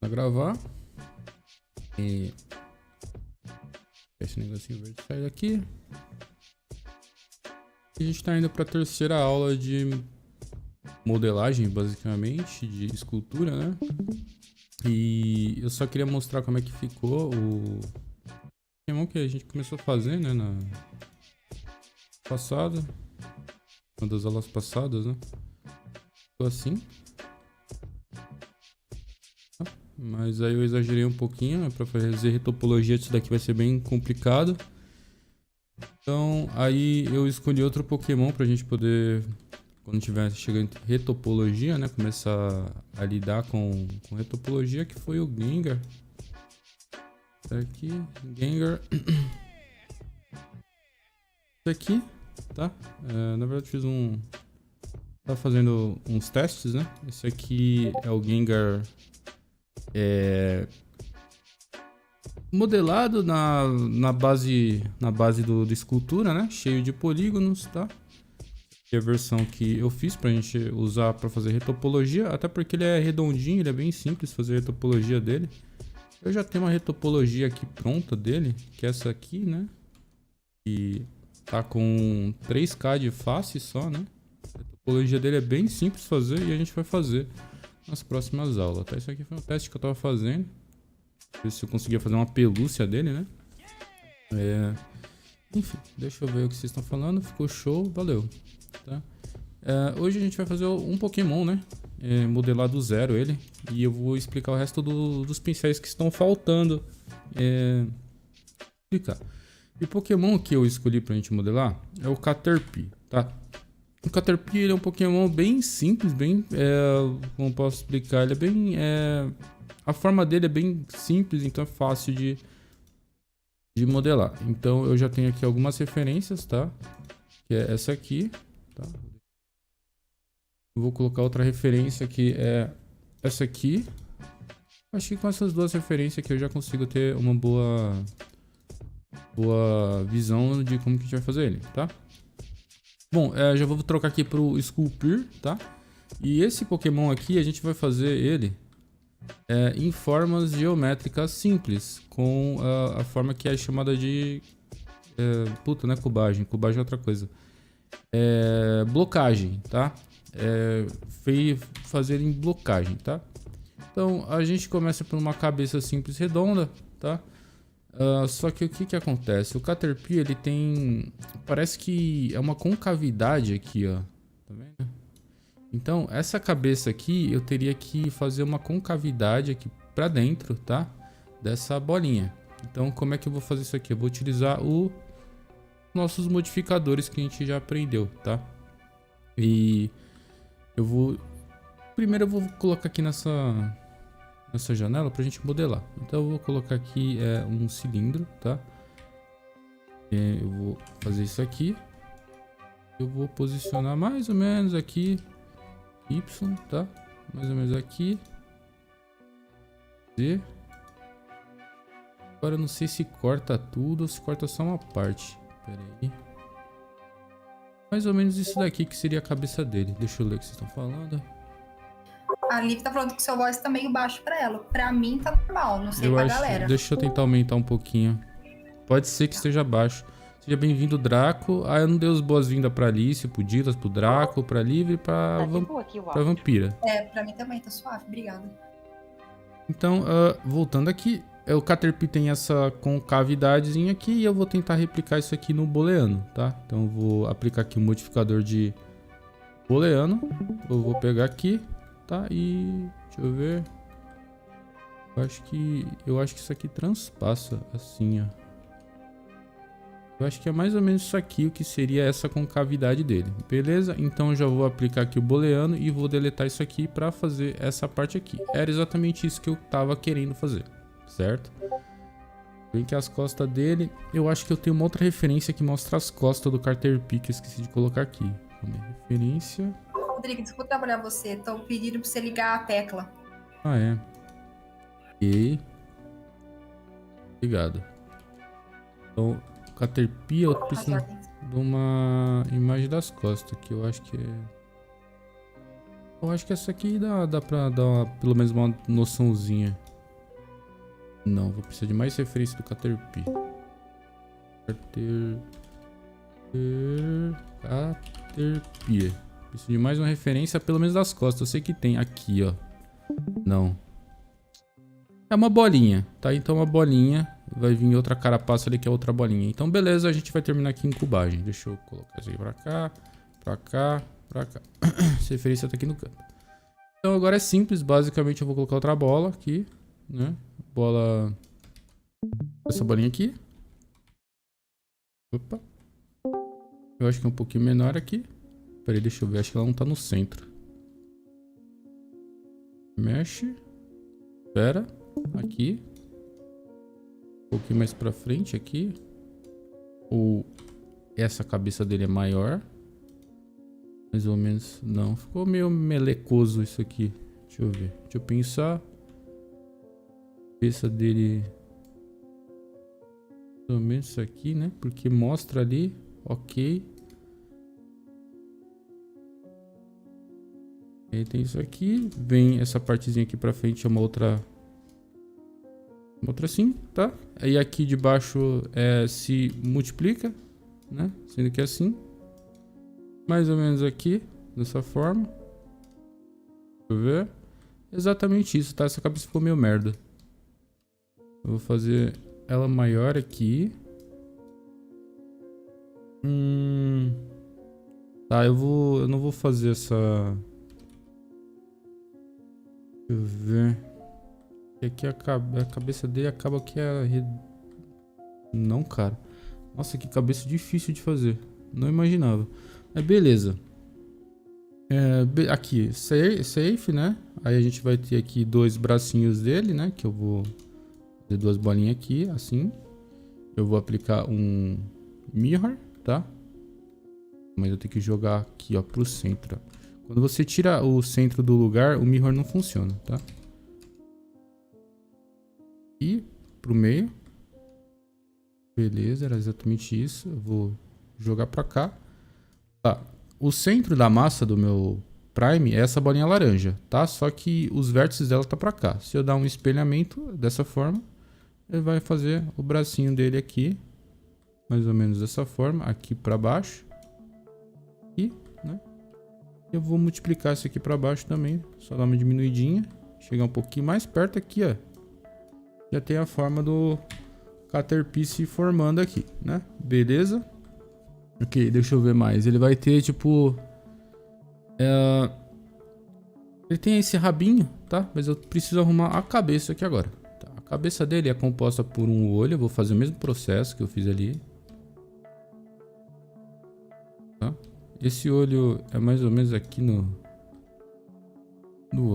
Pra gravar. E esse negocinho verde sai daqui. E a gente tá indo pra terceira aula de modelagem, basicamente, de escultura, né? E eu só queria mostrar como é que ficou o Pokémon que a gente começou a fazer, né, na passada, uma das aulas passadas, né? Ficou assim. Mas aí eu exagerei um pouquinho, né, pra fazer retopologia disso daqui vai ser bem complicado. Então aí eu escolhi outro Pokémon pra gente poder, quando tiver chegando em retopologia, né, começar a lidar com retopologia, que foi o Gengar. Tá aqui, Gengar. Isso aqui, tá? Na verdade fiz tá fazendo uns testes, né? Esse aqui é o Gengar modelado na base do escultura, né? Cheio de polígonos, tá? Que é a versão que eu fiz pra gente usar pra fazer retopologia, até porque ele é redondinho, ele é bem simples fazer a retopologia dele. Eu já tenho uma retopologia aqui pronta dele, que é essa aqui, né? E tá com 3K de face só, né? A retopologia dele é bem simples fazer e a gente vai fazer nas próximas aulas, tá? Isso aqui foi um teste que eu tava fazendo. Ver se eu conseguia fazer uma pelúcia dele, né? Enfim, deixa eu ver o que vocês estão falando. Ficou show, valeu. Tá? Hoje a gente vai fazer um Pokémon, né? Modelar do zero ele. E eu vou explicar o resto dos pincéis que estão faltando. Explicar. E o Pokémon que eu escolhi pra gente modelar é o Caterpie, tá? O Caterpie ele é um Pokémon bem simples, bem... como posso explicar? Ele é bem... a forma dele é bem simples, então é fácil de modelar. Então eu já tenho aqui algumas referências, tá? Que é essa aqui, tá? Eu vou colocar outra referência que é essa aqui. Acho que com essas duas referências aqui eu já consigo ter uma boa visão de como que a gente vai fazer ele, tá? Bom, já vou trocar aqui pro Sculpir, tá? E esse Pokémon aqui a gente vai fazer ele em formas geométricas simples, com a forma que é chamada de... puta, não é cubagem, cubagem é outra coisa. Blocagem, tá? Fazer em blocagem, tá? Então a gente começa por uma cabeça simples redonda, tá? Só que o que acontece? O Caterpie ele tem... parece que é uma concavidade aqui, ó. Tá vendo? Então, essa cabeça aqui, eu teria que fazer uma concavidade aqui pra dentro, tá? Dessa bolinha. Então, como é que eu vou fazer isso aqui? Eu vou utilizar nossos modificadores que a gente já aprendeu, tá? E eu vou... primeiro eu vou colocar aqui nessa janela pra gente modelar. Então, eu vou colocar aqui um cilindro, tá? Eu vou fazer isso aqui. Eu vou posicionar mais ou menos aqui... Y, tá? Mais ou menos aqui. Z. Agora eu não sei se corta tudo ou se corta só uma parte. Pera aí. Mais ou menos isso daqui que seria a cabeça dele. Deixa eu ler o que vocês estão falando. A Liv tá falando que seu voz tá meio baixo pra ela. Pra mim tá normal, não sei pra galera. Deixa eu tentar aumentar um pouquinho. Pode ser que esteja baixo. Seja bem-vindo, Draco. Eu não dei as boas-vindas pra Alice, pro Dilas, pro Draco, pra Liv e pra Vampira. Pra mim também, tá suave, obrigada. Então, voltando aqui, o Caterpie tem essa concavidadezinha aqui e eu vou tentar replicar isso aqui no booleano, tá? Então eu vou aplicar aqui o modificador de booleano. Eu vou pegar aqui, tá? E deixa eu ver. Eu acho que isso aqui transpassa assim, ó. Eu acho que é mais ou menos isso aqui o que seria essa concavidade dele, beleza? Então eu já vou aplicar aqui o booleano e vou deletar isso aqui para fazer essa parte aqui. Era exatamente isso que eu tava querendo fazer, certo? Vem que as costas dele... eu acho que eu tenho uma outra referência que mostra as costas do Caterpie que eu esqueci de colocar aqui. Referência... Rodrigo, desculpa trabalhar você, tô pedindo pra você ligar a tecla. Ah, é. Ok. Obrigado. Então... Caterpie, eu preciso de uma imagem das costas, que eu acho que é... eu acho que essa aqui dá pra dar pelo menos uma noçãozinha. Não, vou precisar de mais referência do Caterpie. Caterpie. Preciso de mais uma referência, pelo menos das costas. Eu sei que tem. Aqui, ó. Não. É uma bolinha, tá? Então uma bolinha. Vai vir outra carapaça ali que é outra bolinha. Então beleza, a gente vai terminar aqui em incubagem. Deixa eu colocar isso aqui pra cá. Pra cá, pra cá. Essa referência tá aqui no canto. Então agora é simples. Basicamente eu vou colocar outra bola aqui, né? Bola... Essa bolinha aqui. Opa. Eu acho que é um pouquinho menor aqui. Peraí, deixa eu ver. Acho que ela não tá no centro. Mexe. Espera. Aqui. Um pouquinho mais pra frente aqui. Ou essa cabeça dele é maior. Mais ou menos. Não, ficou meio melecoso isso aqui. Deixa eu ver. Deixa eu pensar. A cabeça dele... Mais ou menos isso aqui, né? Porque mostra ali. Ok. Aí tem isso aqui. Vem essa partezinha aqui pra frente. É uma outra... Uma outra assim, tá? Aí aqui de baixo se multiplica, né? Sendo que é assim. Mais ou menos aqui. Dessa forma. Deixa eu ver. Exatamente isso, tá? Essa cabeça ficou meio merda. Eu vou fazer ela maior aqui. Tá, eu não vou fazer essa... Deixa eu ver. Aqui a cabeça dele acaba que Não, cara. Nossa, que cabeça difícil de fazer. Não imaginava. Mas beleza. Aqui, safe, né? Aí a gente vai ter aqui dois bracinhos dele, né? Que eu vou fazer duas bolinhas aqui, assim. Eu vou aplicar um mirror, tá? Mas eu tenho que jogar aqui, ó, pro centro. Quando você tira o centro do lugar, o mirror não funciona, tá? E pro meio. Beleza, era exatamente isso. Eu vou jogar pra cá. Tá. O centro da massa do meu Prime é essa bolinha laranja, tá? Só que os vértices dela tá pra cá. Se eu dar um espelhamento dessa forma, ele vai fazer o bracinho dele aqui. Mais ou menos dessa forma. Aqui pra baixo. E, né? Eu vou multiplicar isso aqui pra baixo também. Só dar uma diminuidinha. Chegar um pouquinho mais perto aqui, ó. Já tem a forma do Caterpie se formando aqui, né? Beleza? Ok, deixa eu ver mais. Ele vai ter, tipo... Ele tem esse rabinho, tá? Mas eu preciso arrumar a cabeça aqui agora. Tá? A cabeça dele é composta por um olho. Eu vou fazer o mesmo processo que eu fiz ali. Tá? Esse olho é mais ou menos aqui no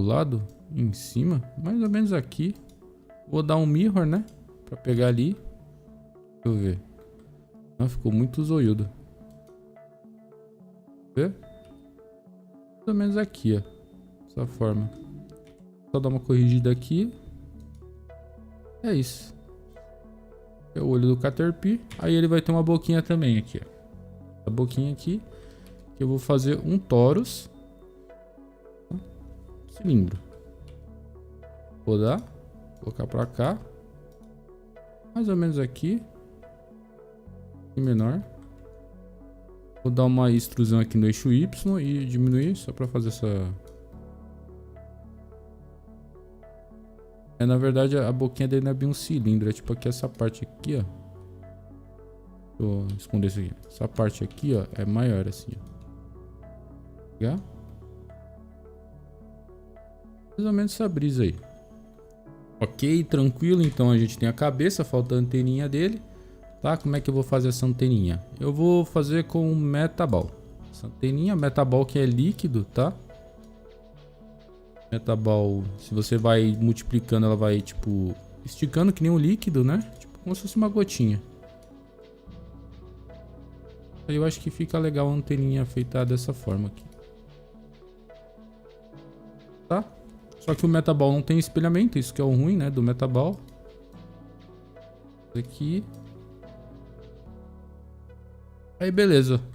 lado, em cima. Mais ou menos aqui. Vou dar um mirror, né? Pra pegar ali. Deixa eu ver. Ah, ficou muito zoiudo. Vê? Mais ou menos aqui, ó. Dessa forma. Só dar uma corrigida aqui. É isso. É o olho do Caterpie. Aí ele vai ter uma boquinha também aqui, ó. A boquinha aqui. Que eu vou fazer um torus. Cilindro. Vou dar. Colocar pra cá. Mais ou menos aqui. E menor. Vou dar uma extrusão aqui no eixo Y e diminuir só pra fazer essa... na verdade a boquinha dele não é bem um cilindro. É tipo aqui essa parte aqui, ó. Deixa eu esconder isso aqui. Essa parte aqui, ó, é maior assim, ó. Pegar. Mais ou menos essa brisa aí. Ok, tranquilo. Então a gente tem a cabeça, falta a anteninha dele. Tá, como é que eu vou fazer essa anteninha? Eu vou fazer com Metaball. Essa anteninha, Metaball que é líquido, tá? Metaball, se você vai multiplicando, ela vai, tipo, esticando que nem um líquido, né? Tipo, como se fosse uma gotinha. Aí eu acho que fica legal a anteninha feita dessa forma aqui. Tá? Só que o Metaball não tem espelhamento, isso que é o ruim, né, do Metaball. Aqui. Aí beleza. Vou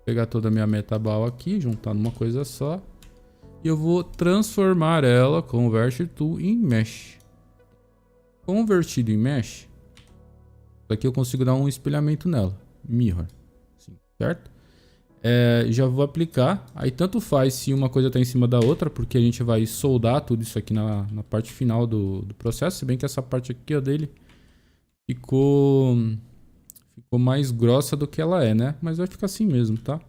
pegar toda a minha Metaball aqui, juntar numa coisa só. E eu vou transformar ela com o Verse Tool em Mesh. Convertido em mesh, aqui eu consigo dar um espelhamento nela. Mirror. Assim, certo? Já vou aplicar. Aí tanto faz se uma coisa está em cima da outra, porque a gente vai soldar tudo isso aqui na parte final do processo. Se bem que essa parte aqui, ó, dele ficou mais grossa do que ela é, né? Mas vai ficar assim mesmo, tá?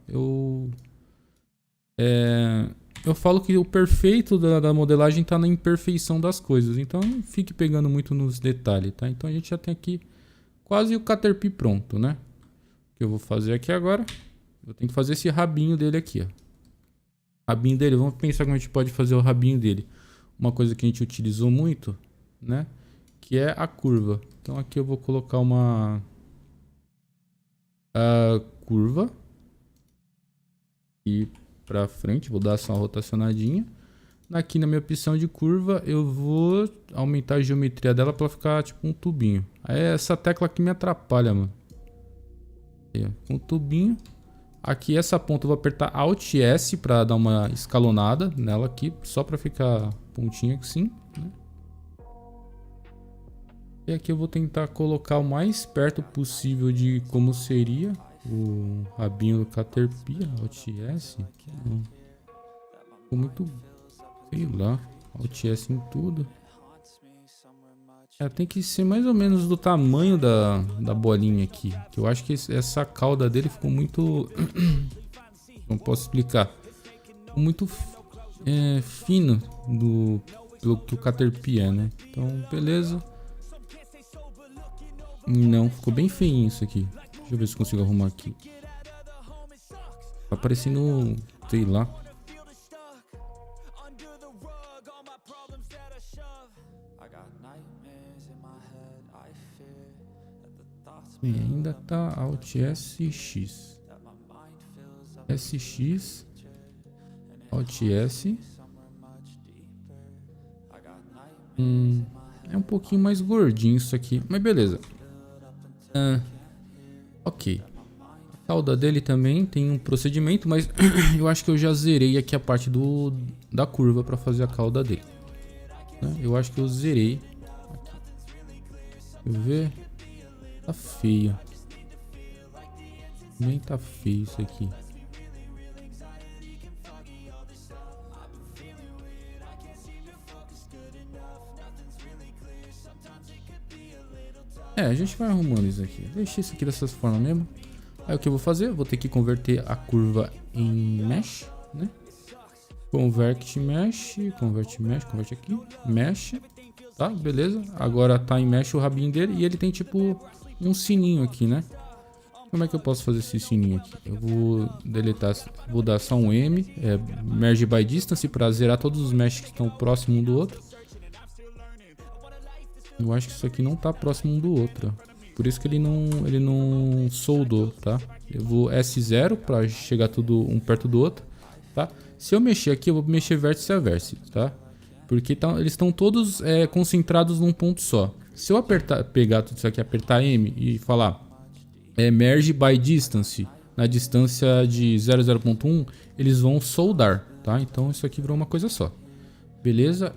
Eu falo que o perfeito da modelagem está na imperfeição das coisas. Então não fique pegando muito nos detalhes, tá? Então a gente já tem aqui quase o Caterpie pronto, né? O que eu vou fazer aqui agora... Eu tenho que fazer esse rabinho dele aqui, ó. Rabinho dele, vamos pensar como a gente pode fazer o rabinho dele. Uma coisa que a gente utilizou muito, né? Que é a curva. Então aqui eu vou colocar uma curva. E pra frente, vou dar essa rotacionadinha. Aqui na minha opção de curva, eu vou aumentar a geometria dela pra ficar tipo um tubinho. Aí é essa tecla aqui me atrapalha, mano. Aí, ó, um tubinho. Aqui essa ponta eu vou apertar Alt S para dar uma escalonada nela aqui, só para ficar pontinha assim, né? E aqui eu vou tentar colocar o mais perto possível de como seria o rabinho do Caterpie. Alt S. Ficou muito, sei lá, Alt S em tudo. Tem que ser mais ou menos do tamanho da bolinha aqui. Que eu acho que essa cauda dele ficou muito... Não posso explicar. Ficou muito fino pelo que o Caterpie é, né? Então, beleza. Não, ficou bem feinho isso aqui. Deixa eu ver se consigo arrumar aqui. Tá parecendo... sei lá. E ainda tá Alt SX. SX. Alt S. É um pouquinho mais gordinho isso aqui, mas beleza. Ok. A cauda dele também tem um procedimento, mas eu acho que eu já zerei aqui a parte da curva para fazer a cauda dele. Eu acho que eu zerei. Aqui. Deixa eu ver. Tá feio. Nem tá feio isso aqui. A gente vai arrumando isso aqui. Deixa isso aqui dessas formas mesmo. Aí o que eu vou fazer? Eu vou ter que converter a curva em mesh, né? Convert mesh, converte aqui. Mesh. Tá, beleza. Agora tá em mesh o rabinho dele e ele tem tipo um sininho aqui, né? Como é que eu posso fazer esse sininho aqui? Eu vou deletar, vou dar só um M, Merge by Distance, para zerar todos os meshes que estão próximo um do outro. Eu acho que isso aqui não tá próximo um do outro, ó. Por isso que ele não soldou, tá? Eu vou S0 para chegar tudo um perto do outro, tá? Se eu mexer aqui, eu vou mexer vértice a vértice, tá? Porque eles estão todos concentrados num ponto só. Se eu pegar tudo isso aqui, apertar M e falar Merge by Distance, na distância de 0,0.1, eles vão soldar, tá? Então isso aqui virou uma coisa só. Beleza?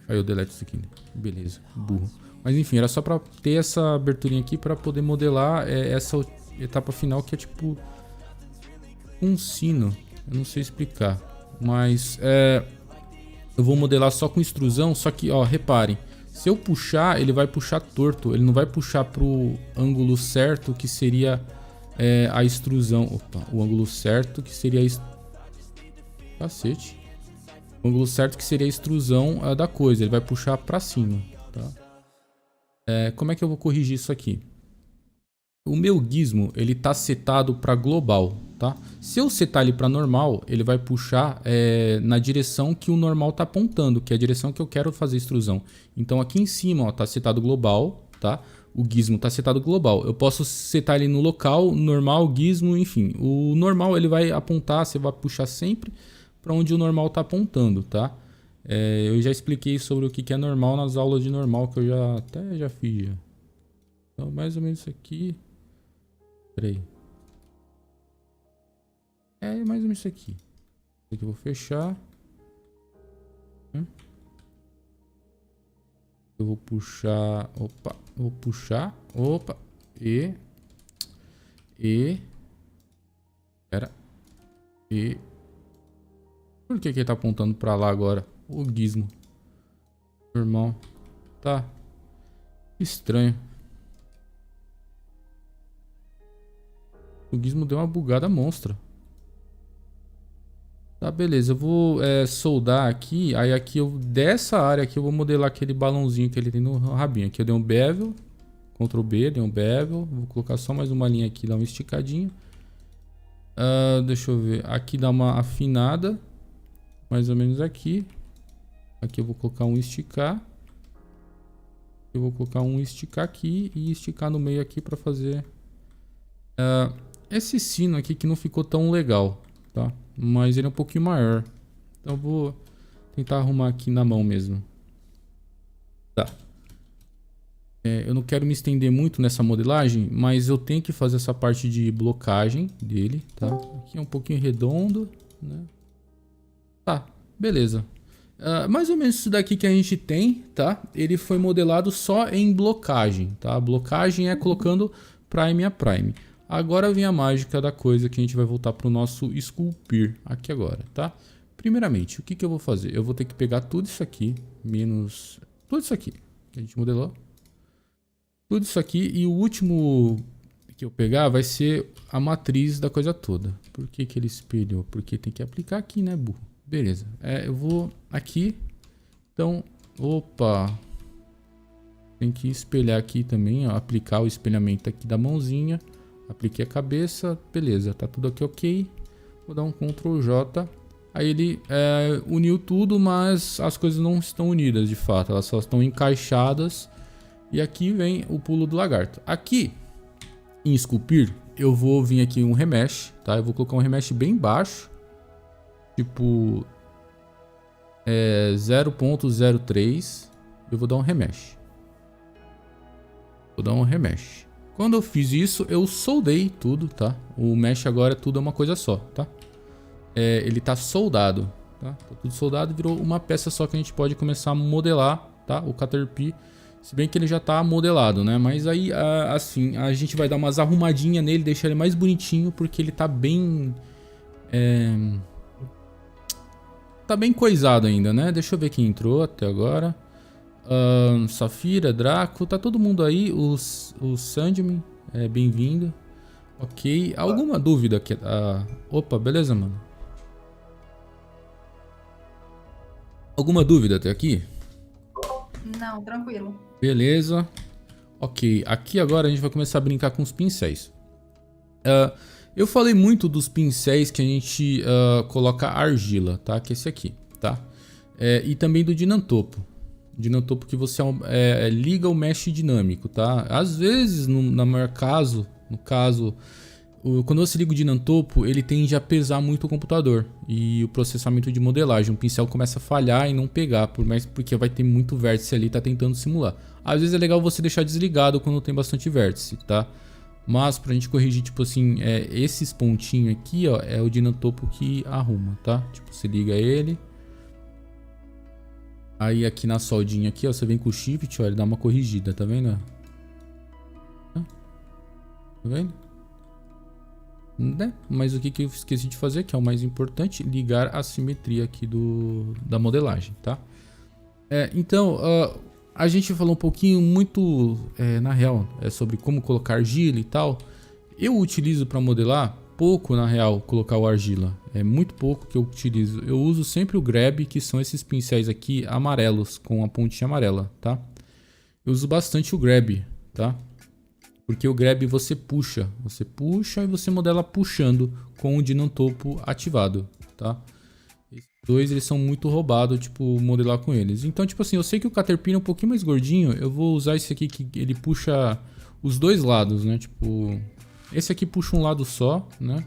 Aí eu deleto isso aqui. Beleza, burro. Mas enfim, era só pra ter essa aberturinha aqui pra poder modelar essa etapa final que é tipo um sino. Eu não sei explicar. Mas eu vou modelar só com extrusão, só que, ó, reparem. Se eu puxar, ele vai puxar torto. Ele não vai puxar pro ângulo certo, que seria a extrusão. Opa, o ângulo certo que seria cacete. O ângulo certo que seria a extrusão da coisa. Ele vai puxar pra cima, tá? Como é que eu vou corrigir isso aqui? O meu gizmo, ele tá setado para global, tá? Se eu setar ele para normal, ele vai puxar na direção que o normal tá apontando, que é a direção que eu quero fazer extrusão. Então aqui em cima, ó, tá setado global, tá? O gizmo tá setado global. Eu posso setar ele no local, normal, gizmo, enfim. O normal ele vai apontar, você vai puxar sempre para onde o normal tá apontando, tá? Eu já expliquei sobre o que é normal nas aulas de normal, que eu já fiz. Então mais ou menos isso aqui. Peraí. Mais ou menos isso aqui. Isso aqui eu vou fechar. Eu vou puxar... Opa, vou puxar. Opa. E... Pera. E... Por que ele tá apontando pra lá agora? O gizmo. Irmão. Tá. Estranho. O gizmo deu uma bugada monstra. Tá, beleza. Eu vou soldar aqui. Aí aqui, dessa área aqui, eu vou modelar aquele balãozinho que ele tem no rabinho. Aqui eu dei um bevel. Ctrl B, dei um bevel. Vou colocar só mais uma linha aqui, dar uma esticadinha. Deixa eu ver. Aqui dá uma afinada. Mais ou menos aqui. Aqui eu vou colocar um esticar. Eu vou colocar um esticar aqui e esticar no meio aqui para fazer esse sino aqui que não ficou tão legal, tá? Mas ele é um pouquinho maior. Então eu vou tentar arrumar aqui na mão mesmo. Tá. Eu não quero me estender muito nessa modelagem, mas eu tenho que fazer essa parte de blocagem dele, tá? Aqui é um pouquinho redondo, né? Tá, beleza. Mais ou menos isso daqui que a gente tem, tá? Ele foi modelado só em blocagem, tá? Blocagem é colocando prime a prime. Agora vem a mágica da coisa que a gente vai voltar para o nosso esculpir aqui agora, tá? Primeiramente, o que que eu vou fazer? Eu vou ter que pegar tudo isso aqui, menos tudo isso aqui que a gente modelou. Tudo isso aqui e o último que eu pegar vai ser a matriz da coisa toda. Por que que ele espelhou? Porque tem que aplicar aqui, né, burro? Beleza. Eu vou aqui. Então, opa. Tem que espelhar aqui também, ó, aplicar o espelhamento aqui da mãozinha. Apliquei a cabeça, beleza, tá tudo aqui ok. Vou dar um Ctrl J. Aí ele uniu tudo, mas as coisas não estão unidas de fato, elas só estão encaixadas. E aqui vem o pulo do lagarto. Aqui, em esculpir, eu vou vir aqui um remesh, tá? Eu vou colocar um remesh bem baixo. Tipo 0.03. Eu vou dar um remesh. Vou dar um remesh. Quando eu fiz isso, eu soldei tudo, tá? O mesh agora tudo é uma coisa só, tá? Ele tá soldado, tá? Tá tudo soldado, virou uma peça só que a gente pode começar a modelar, tá? O Caterpie, se bem que ele já tá modelado, né? Mas aí, assim, a gente vai dar umas arrumadinhas nele, deixar ele mais bonitinho, porque ele tá bem... Tá bem coisado ainda, né? Deixa eu ver quem entrou até agora. Safira, Draco, tá todo mundo aí. O Sandman, bem-vindo. Ok, alguma dúvida aqui? Opa, beleza, mano? Alguma dúvida até aqui? Não, tranquilo. Beleza. Ok, aqui agora a gente vai começar a brincar com os pincéis. Eu falei muito dos pincéis que a gente coloca argila, tá? Que é esse aqui, tá? E também do dinantopo. Dinantopo que você liga o mesh dinâmico, tá? Às vezes, no maior caso, quando você liga o dinantopo, ele tende a pesar muito o computador e o processamento de modelagem. O pincel começa a falhar e não pegar, porque vai ter muito vértice ali, tá tentando simular. Às vezes é legal você deixar desligado quando tem bastante vértice, tá? Mas pra gente corrigir, tipo assim, esses pontinhos aqui, ó, é o dinantopo que arruma, tá? Tipo, você liga ele. Aí aqui na soldinha aqui, ó, você vem com o shift, ó, ele dá uma corrigida, tá vendo? Tá vendo? Né? Mas o que eu esqueci de fazer, que é o mais importante, ligar a simetria aqui da modelagem, tá? Então, a gente falou um pouquinho muito, na real, sobre como colocar argila e tal. Eu utilizo para modelar pouco, na real, colocar o argila. É muito pouco que eu utilizo. Eu uso sempre o grab, que são esses pincéis aqui amarelos, com a pontinha amarela, tá? Eu uso bastante o grab, tá? Porque o grab você puxa e você modela puxando com o dinantopo ativado, tá? Esses dois, eles são muito roubados, tipo, modelar com eles. Então, tipo assim, eu sei que o Caterpie é um pouquinho mais gordinho, eu vou usar esse aqui que ele puxa os dois lados, né? Tipo, esse aqui puxa um lado só, né?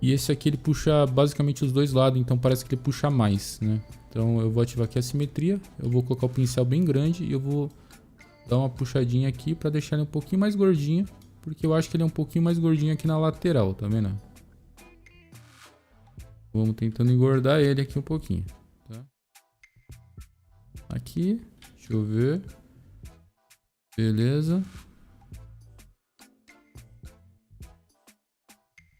E esse aqui ele puxa basicamente os dois lados, então parece que ele puxa mais, né? Então eu vou ativar aqui a simetria, eu vou colocar o pincel bem grande e eu vou dar uma puxadinha aqui pra deixar ele um pouquinho mais gordinho, porque eu acho que ele é um pouquinho mais gordinho aqui na lateral, tá vendo? Vamos tentando engordar ele aqui um pouquinho, tá? Aqui, deixa Deixa eu ver. Beleza.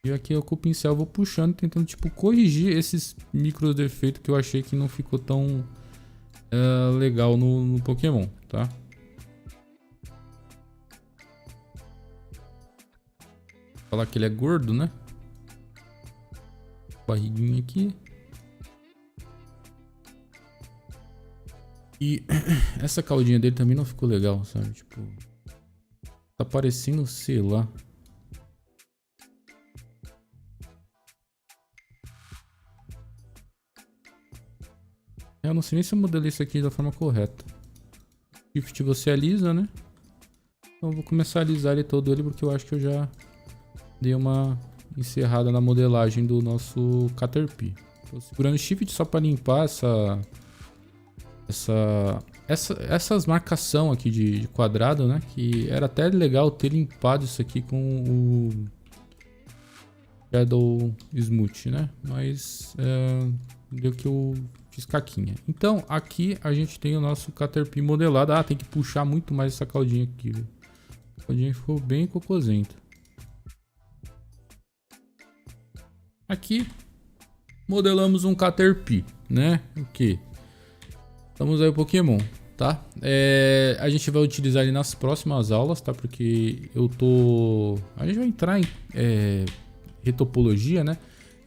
E aqui eu com o pincel vou puxando, tentando tipo corrigir esses micro defeitos que eu achei que não ficou tão legal no Pokémon, tá? Falar que ele é gordo, né? Barriguinha aqui. E essa caldinha dele também não ficou legal, sabe? Tipo, tá parecendo, sei lá. Eu não sei nem se eu modelei isso aqui da forma correta. Shift você alisa, né? Então eu vou começar a alisar ele todo ele porque eu acho que eu já dei uma encerrada na modelagem do nosso Caterpie. Tô segurando Shift só para limpar essas marcação aqui de quadrado, né? Que era até legal ter limpado isso aqui com o Shadow Smooth, né? Mas deu que eu fiz caquinha. Então aqui a gente tem o nosso Caterpie modelado. Ah, tem que puxar muito mais essa caldinha aqui, viu? A caldinha ficou bem cocosenta. Aqui modelamos um Caterpie, né? O que? Estamos aí o Pokémon, tá? A gente vai utilizar ele nas próximas aulas, tá? Porque a gente vai entrar em retopologia, né?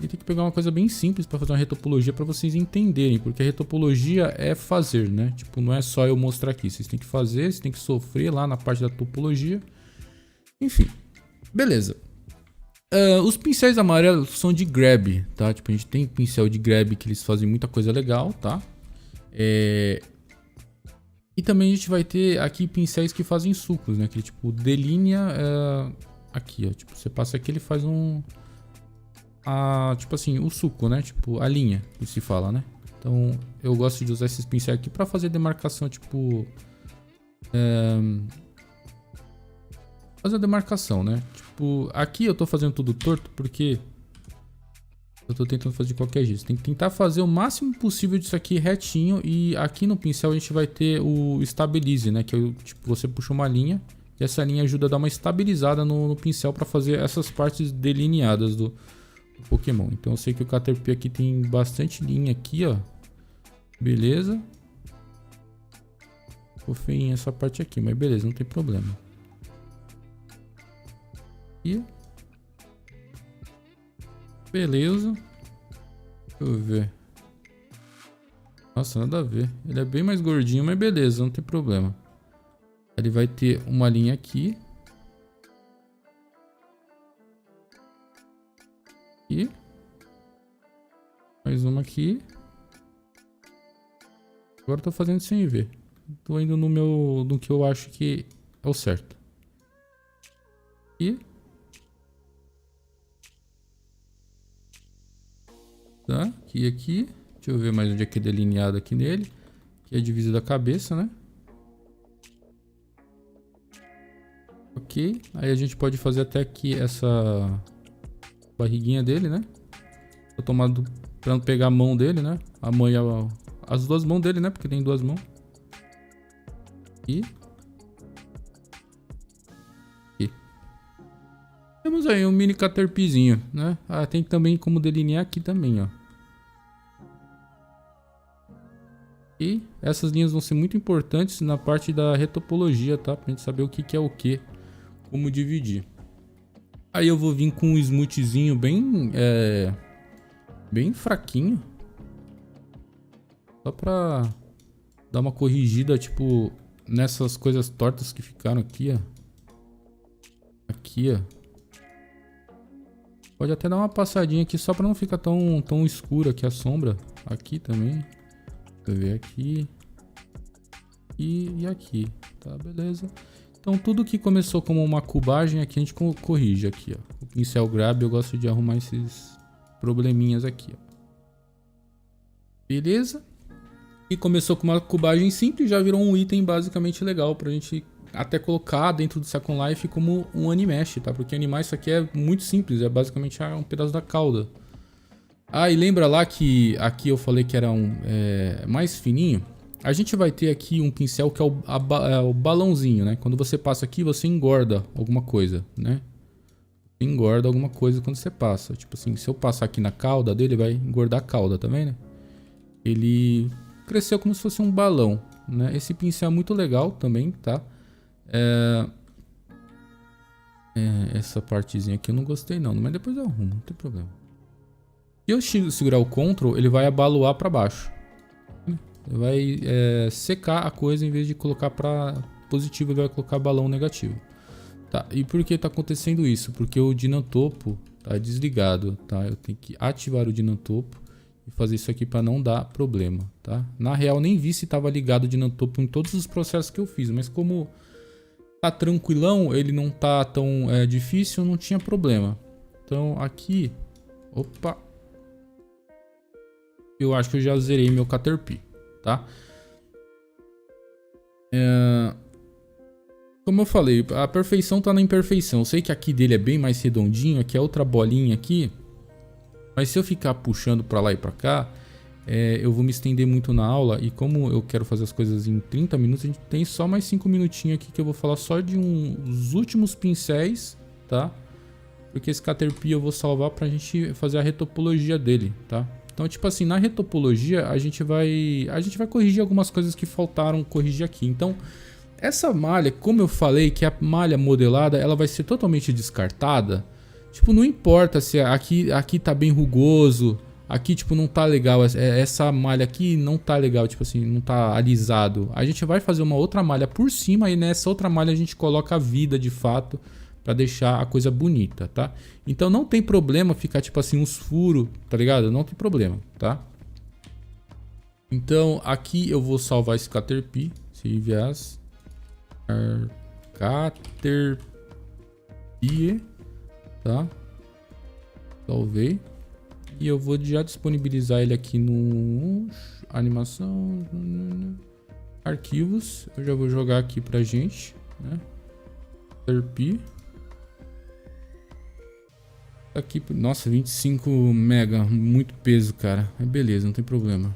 E tem que pegar uma coisa bem simples para fazer uma retopologia para vocês entenderem, porque a retopologia é fazer, né? Tipo, não é só eu mostrar aqui, vocês têm que fazer, vocês têm que sofrer lá na parte da topologia. Enfim, beleza. Os pincéis amarelos são de grab, tá? Tipo, a gente tem pincel de grab que eles fazem muita coisa legal, tá? E também a gente vai ter aqui pincéis que fazem sucos, né? Que tipo, delinea aqui, ó. Tipo, você passa aqui, ele faz tipo assim, o suco, né? Tipo, a linha, que se fala, né? Então, eu gosto de usar esses pincéis aqui pra fazer demarcação, tipo... fazer a demarcação, né? Tipo, aqui eu tô fazendo tudo torto porque eu tô tentando fazer de qualquer jeito. Você tem que tentar fazer o máximo possível disso aqui retinho. E aqui no pincel a gente vai ter o Stabilize, né? Que é tipo, você puxa uma linha e essa linha ajuda a dar uma estabilizada no pincel para fazer essas partes delineadas do Pokémon. Então eu sei que o Caterpie aqui tem bastante linha aqui, ó. Beleza. Ficou feinha essa parte aqui, mas beleza, não tem problema. E beleza. Deixa eu ver. Nossa, nada a ver. Ele é bem mais gordinho, mas beleza, não tem problema. Ele vai ter uma linha aqui. E mais uma aqui. Agora eu tô fazendo sem ver. Tô indo no que eu acho que é o certo. E tá, aqui. Deixa eu ver mais onde é que é delineado aqui nele. Aqui é a divisa da cabeça, né? Ok. Aí a gente pode fazer até aqui essa barriguinha dele, né? Tô tomando pra não pegar a mão dele, né? A mão e as duas mãos dele, né? Porque tem duas mãos. E temos aí um mini Caterpiezinho, né? Ah, tem também como delinear aqui também, ó. E essas linhas vão ser muito importantes na parte da retopologia, tá? Pra gente saber o que é o que, como dividir. Aí eu vou vir com um smoothzinho bem fraquinho. Só pra dar uma corrigida, tipo, nessas coisas tortas que ficaram aqui, ó. Aqui, ó. Pode até dar uma passadinha aqui só pra não ficar tão escuro aqui a sombra. Aqui também. Deixa eu ver aqui. E aqui. Tá, beleza. Então tudo que começou como uma cubagem aqui a gente corrige aqui, ó. O pincel grab eu gosto de arrumar esses probleminhas aqui, ó. Beleza? E começou com uma cubagem simples, já virou um item basicamente legal pra gente até colocar dentro do Second Life como um Animesh, tá? Porque animar isso aqui é muito simples, é basicamente um pedaço da cauda. Ah, e lembra lá que aqui eu falei que era mais fininho? A gente vai ter aqui um pincel que é o balãozinho, né? Quando você passa aqui, você engorda alguma coisa, né? Engorda alguma coisa quando você passa. Tipo assim, se eu passar aqui na cauda dele, vai engordar a cauda, tá vendo? Ele cresceu como se fosse um balão, né? Esse pincel é muito legal também, tá? Essa partezinha aqui eu não gostei não, mas depois eu arrumo, não tem problema. Se eu segurar o Ctrl, ele vai abaloar para baixo. Ele vai secar a coisa, em vez de colocar para positivo, ele vai colocar balão negativo. Tá, e por que tá acontecendo isso? Porque o dinantopo tá desligado, tá? Eu tenho que ativar o dinantopo e fazer isso aqui para não dar problema, tá? Na real, nem vi se tava ligado o dinantopo em todos os processos que eu fiz, mas como tá tranquilão, ele não tá tão difícil, não tinha problema. Então aqui, opa, eu acho que eu já zerei meu Caterpie, tá? Como eu falei, a perfeição tá na imperfeição. Eu sei que aqui dele é bem mais redondinho, aqui é outra bolinha aqui. Mas se eu ficar puxando pra lá e pra cá, eu vou me estender muito na aula. E como eu quero fazer as coisas em 30 minutos, a gente tem só mais 5 minutinhos aqui que eu vou falar só de uns últimos pincéis, tá? Porque esse Caterpie eu vou salvar pra gente fazer a retopologia dele, tá? Então, tipo assim, na retopologia a gente vai corrigir algumas coisas que faltaram corrigir aqui. Então, essa malha, como eu falei, que a malha modelada, ela vai ser totalmente descartada. Tipo, não importa se aqui tá bem rugoso, aqui, tipo, não tá legal. Essa malha aqui não tá legal, tipo assim, não tá alisado. A gente vai fazer uma outra malha por cima e nessa outra malha a gente coloca a vida de fato pra deixar a coisa bonita, tá? Então não tem problema ficar, tipo assim, uns furos, tá ligado? Não tem problema, tá? Então aqui eu vou salvar esse Caterpie, Save as Caterpie, tá? Salvei. E eu vou já disponibilizar ele aqui no animação, arquivos. Eu já vou jogar aqui pra gente, né? Caterpie. Aqui, nossa, 25 mega, muito peso, cara. Beleza, não tem problema.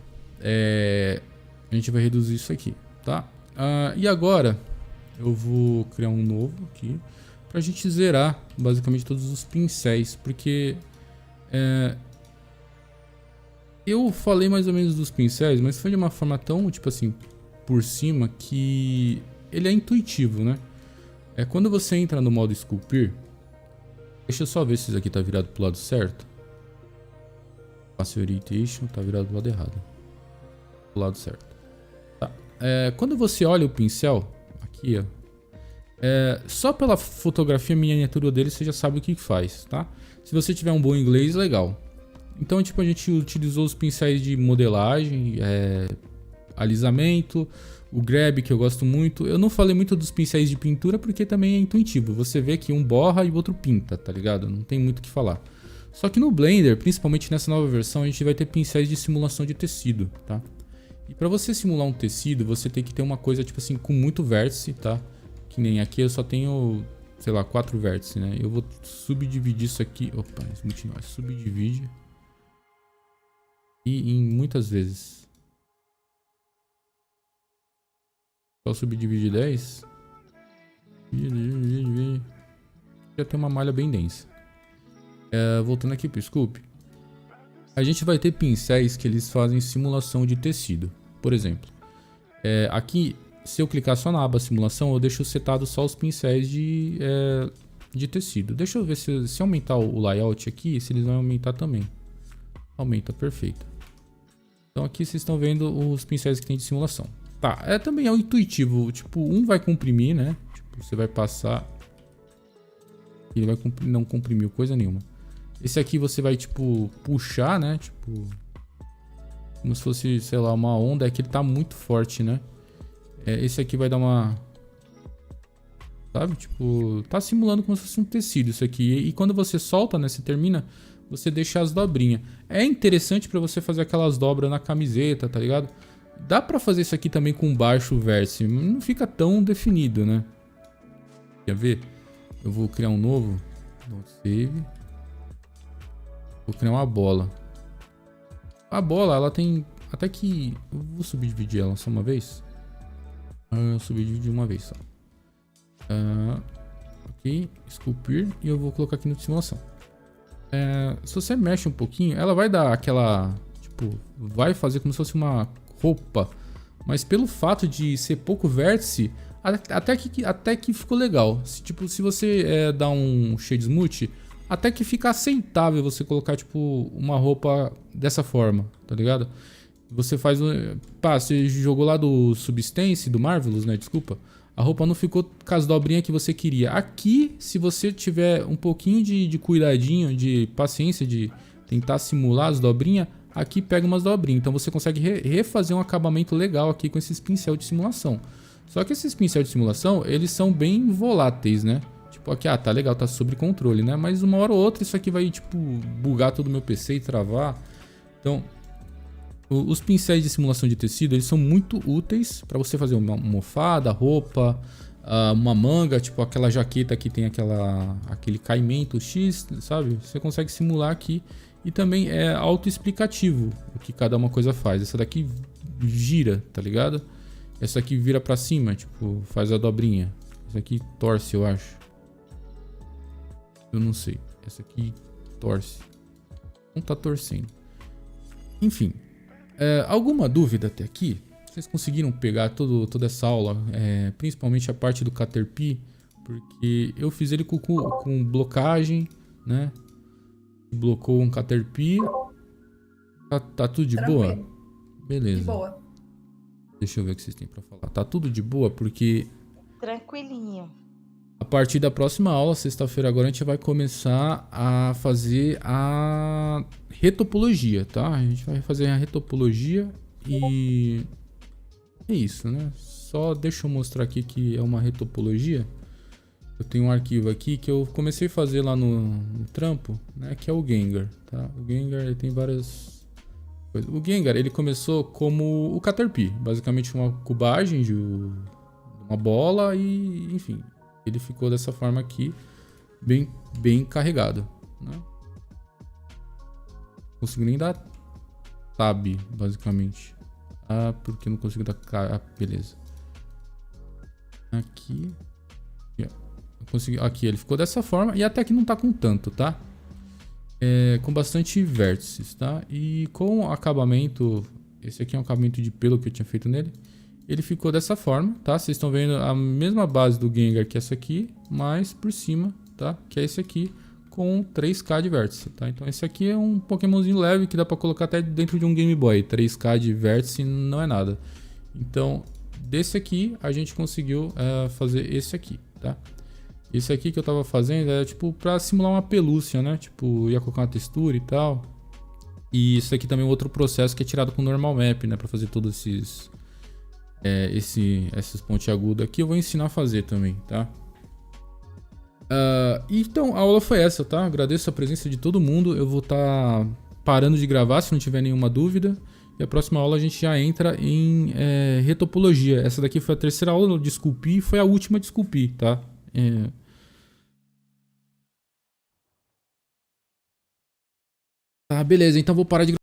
A gente vai reduzir isso aqui, tá? E agora eu vou criar um novo aqui pra gente zerar basicamente todos os pincéis, porque eu falei mais ou menos dos pincéis, mas foi de uma forma tão, tipo assim, por cima, que ele é intuitivo, né? Quando você entra no modo Sculpir, deixa eu só ver se isso aqui tá virado pro lado certo. Passe Orientation, tá virado pro lado errado. Pro lado certo. Tá. Quando você olha o pincel, aqui, ó. Só pela fotografia miniatura dele, você já sabe o que faz, tá? Se você tiver um bom inglês, legal. Então, tipo, a gente utilizou os pincéis de modelagem, alisamento, o grab, que eu gosto muito. Eu não falei muito dos pincéis de pintura porque também é intuitivo. Você vê que um borra e o outro pinta, tá ligado? Não tem muito o que falar. Só que no Blender, principalmente nessa nova versão, a gente vai ter pincéis de simulação de tecido, tá? E para você simular um tecido, você tem que ter uma coisa, tipo assim, com muito vértice, tá? Que nem aqui eu só tenho, sei lá, 4 vértices, né? Eu vou subdividir isso aqui. Opa, subdivide. E em muitas vezes. Só subdividir 10. Já tem uma malha bem densa. Voltando aqui pro Sculpt. A gente vai ter pincéis que eles fazem simulação de tecido. Por exemplo, aqui, se eu clicar só na aba simulação, eu deixo setado só os pincéis de tecido. Deixa eu ver se aumentar o layout aqui, se eles vão aumentar também. Aumenta, perfeito. Então aqui vocês estão vendo os pincéis que tem de simulação. Tá, também é o intuitivo, tipo, um vai comprimir, né? Tipo, você vai passar... Ele vai não comprimiu coisa nenhuma. Esse aqui você vai, tipo, puxar, né? Tipo, como se fosse, sei lá, uma onda. É que ele tá muito forte, né? Esse aqui vai dar uma... Sabe? Tipo, tá simulando como se fosse um tecido isso aqui. E quando você solta, né? Você termina, você deixa as dobrinhas. É interessante pra você fazer aquelas dobras na camiseta, tá ligado? Dá pra fazer isso aqui também com baixo vértice. Não fica tão definido, né? Quer ver? Eu vou criar um novo. Save. Vou criar uma bola. A bola, ela tem Até que eu vou subdividir ela só uma vez. Eu subdividir uma vez só. Ok, esculpir. E eu vou colocar aqui no simulação. Se você mexe um pouquinho, ela vai dar aquela... Tipo, vai fazer como se fosse uma roupa. Mas pelo fato de ser pouco vértice, até que ficou legal. Se você dá um shade smooth, até que fica aceitável você colocar, tipo, uma roupa dessa forma, tá ligado? Você faz... você jogou lá do Substance, do Marvelous, né? Desculpa. A roupa não ficou com as dobrinhas que você queria. Aqui, se você tiver um pouquinho de cuidadinho, de paciência, de tentar simular as dobrinhas, aqui pega umas dobrinhas. Então você consegue refazer um acabamento legal aqui com esses pincel de simulação. Só que esses pincel de simulação, eles são bem voláteis, né? Tipo, aqui, tá legal, tá sob controle, né? Mas uma hora ou outra isso aqui vai, tipo, bugar todo o meu PC e travar. Então, os pincéis de simulação de tecido, eles são muito úteis para você fazer uma almofada, roupa, uma manga, tipo aquela jaqueta que tem aquele caimento X, sabe? Você consegue simular aqui. E também é autoexplicativo o que cada uma coisa faz. Essa daqui gira, tá ligado? Essa aqui vira pra cima, tipo, faz a dobrinha. Essa aqui torce, eu acho. Eu não sei. Essa aqui torce. Não tá torcendo. Enfim. Alguma dúvida até aqui? Vocês conseguiram pegar toda essa aula? Principalmente a parte do Caterpie. Porque eu fiz ele com blocagem, né? Blocou um Caterpie. Tá tudo de Tranquilo. boa? Beleza. De boa. Deixa eu ver o que vocês têm pra falar. Tá tudo de boa porque... Tranquilinho. A partir da próxima aula, sexta-feira agora, a gente vai começar a fazer a retopologia, tá? A gente vai fazer a retopologia e... é isso, né? Só deixa eu mostrar aqui que é uma retopologia. Eu tenho um arquivo aqui que eu comecei a fazer lá no trampo, né? Que é o Gengar, tá? O Gengar, ele tem várias... O Gengar, ele começou como o Caterpie, basicamente uma cubagem de uma bola e, enfim, ele ficou dessa forma aqui, bem carregado, né? Não consigo nem dar tab, basicamente. Porque não consigo dar... beleza. Aqui. Aqui, ele ficou dessa forma e até que não tá com tanto, tá? Com bastante vértices, tá? E com acabamento, esse aqui é um acabamento de pelo que eu tinha feito nele. Ele ficou dessa forma, tá? Vocês estão vendo a mesma base do Gengar que essa aqui, mas por cima, tá? Que é esse aqui com 3K de vértice, tá? Então esse aqui é um Pokémonzinho leve que dá pra colocar até dentro de um Game Boy. 3K de vértice não é nada. Então, desse aqui a gente conseguiu fazer esse aqui, tá? Esse aqui que eu tava fazendo é tipo pra simular uma pelúcia, né? Tipo, ia colocar uma textura e tal. E isso aqui também é outro processo que é tirado com o normal map, né? Pra fazer todos esses pontiagudos aqui. Eu vou ensinar a fazer também, tá? Então, a aula foi essa, tá? Agradeço a presença de todo mundo. Eu vou estar parando de gravar se não tiver nenhuma dúvida. E a próxima aula a gente já entra em retopologia. Essa daqui foi a terceira aula de esculpir e foi a última de esculpir, tá? Tá, beleza. Então vou parar de gravar.